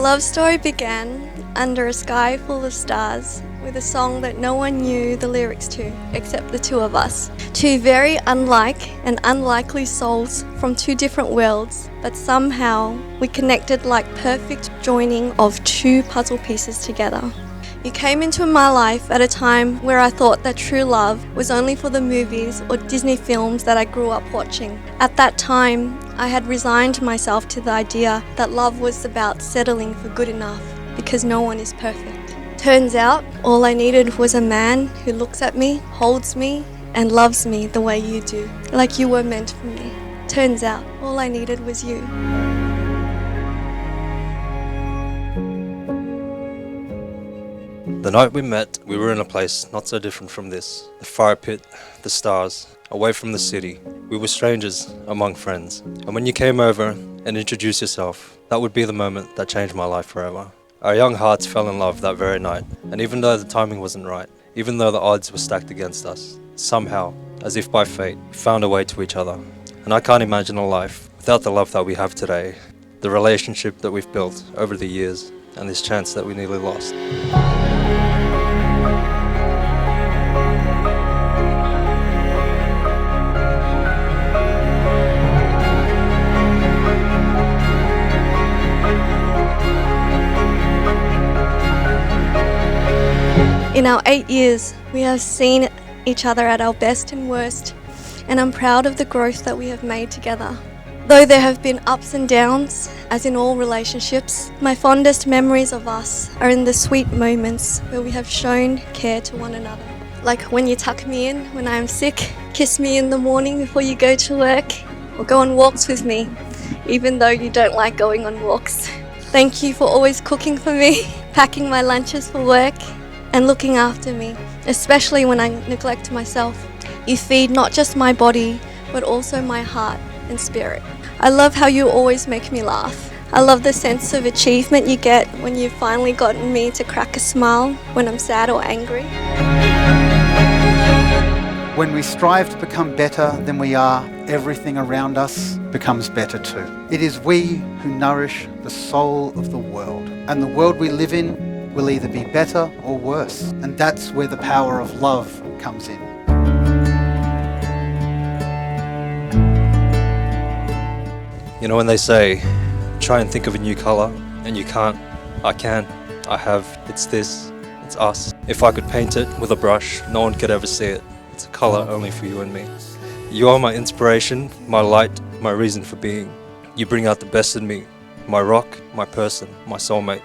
love story began under a sky full of stars with a song that no one knew the lyrics to except the two of us. Two very unlike and unlikely souls from two different worlds, but somehow we connected like perfect joining of two puzzle pieces together. You came into my life at a time where I thought that true love was only for the movies or Disney films that I grew up watching. At that time, I had resigned myself to the idea that love was about settling for good enough because no one is perfect. Turns out, all I needed was a man who looks at me, holds me, and loves me the way you do, like you were meant for me. Turns out, all I needed was you. The night we met, we were in a place not so different from this. The fire pit, the stars, away from the city. We were strangers among friends. And when you came over and introduced yourself, that would be the moment that changed my life forever. Our young hearts fell in love that very night. And even though the timing wasn't right, even though the odds were stacked against us, somehow, as if by fate, we found a way to each other. And I can't imagine a life without the love that we have today, the relationship that we've built over the years, and this chance that we nearly lost. In our 8 years, we have seen each other at our best and worst, and I'm proud of the growth that we have made together. Though there have been ups and downs, as in all relationships, my fondest memories of us are in the sweet moments where we have shown care to one another. Like when you tuck me in when I am sick, kiss me in the morning before you go to work, or go on walks with me, even though you don't like going on walks. Thank you for always cooking for me, packing my lunches for work, and looking after me, especially when I neglect myself. You feed not just my body, but also my heart and spirit. I love how you always make me laugh. I love the sense of achievement you get when you've finally gotten me to crack a smile when I'm sad or angry. When we strive to become better than we are, everything around us becomes better too. It is we who nourish the soul of the world, and the world we live in will either be better or worse, and that's where the power of love comes in. You know when they say, try and think of a new color, and you can't, I can, I have, it's this, it's us. If I could paint it with a brush, no one could ever see it. It's a color only for you and me. You are my inspiration, my light, my reason for being. You bring out the best in me, my rock, my person, my soulmate.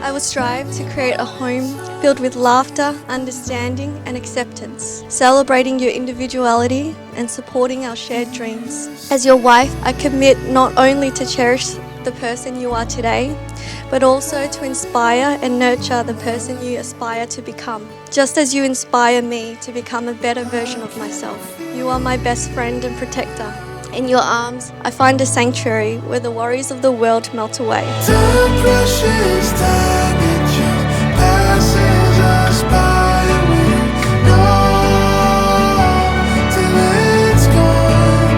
I will strive to create a home filled with laughter, understanding, and acceptance, celebrating your individuality and supporting our shared dreams. As your wife, I commit not only to cherish the person you are today, but also to inspire and nurture the person you aspire to become. Just as you inspire me to become a better version of myself. You are my best friend and protector. In your arms, I find a sanctuary where the worries of the world melt away. The precious time it just passes us by, and we know till it's gone.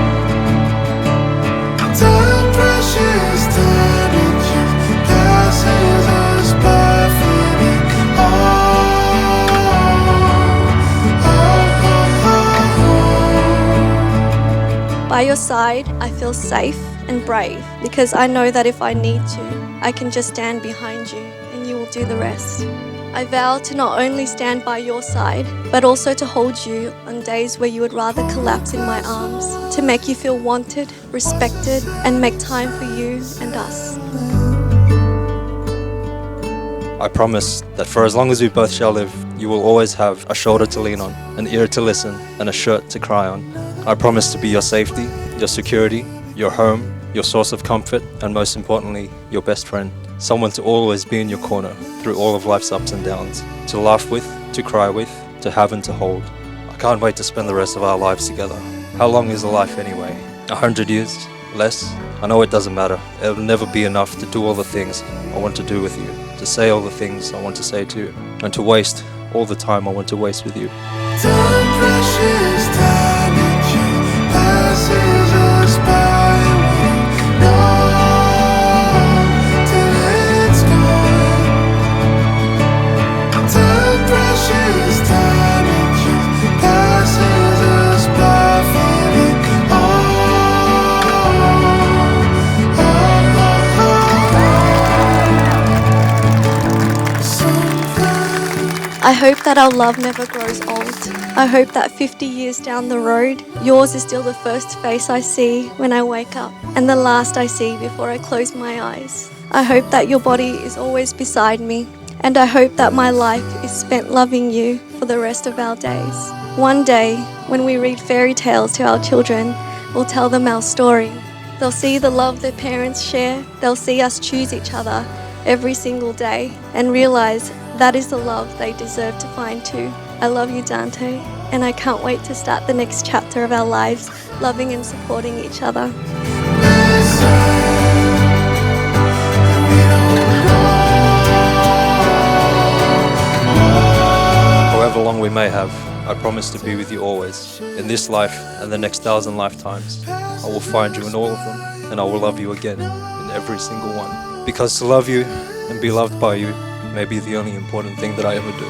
The precious time it just passes us by, feeling By your side, I feel safe and brave because I know that if I need to, I can just stand behind you and you will do the rest. I vow to not only stand by your side, but also to hold you on days where you would rather collapse in my arms, to make you feel wanted, respected, and make time for you and us. I promise that for as long as we both shall live, you will always have a shoulder to lean on, an ear to listen, and a shirt to cry on. I promise to be your safety, your security, your home, your source of comfort, and most importantly, your best friend. Someone to always be in your corner through all of life's ups and downs, to laugh with, to cry with, to have and to hold. I can't wait to spend the rest of our lives together. How long is a life anyway? 100 years? Less? I know it doesn't matter. It'll never be enough to do all the things I want to do with you, to say all the things I want to say to you, and to waste all the time I want to waste with you. the precious time it just passes us by, and we know I hope that our love never grows old. I hope that 50 years down the road, yours is still the first face I see when I wake up and the last I see before I close my eyes. I hope that your body is always beside me, and I hope that my life is spent loving you for the rest of our days. One day, when we read fairy tales to our children, we'll tell them our story. They'll see the love their parents share. They'll see us choose each other every single day and realize that is the love they deserve to find too. I love you, Dante, and I can't wait to start the next chapter of our lives, loving and supporting each other. However long we may have, I promise to be with you always. In this life and the next 1,000 lifetimes, I will find you in all of them, and I will love you again in every single one. Because to love you and be loved by you may be the only important thing that I ever do.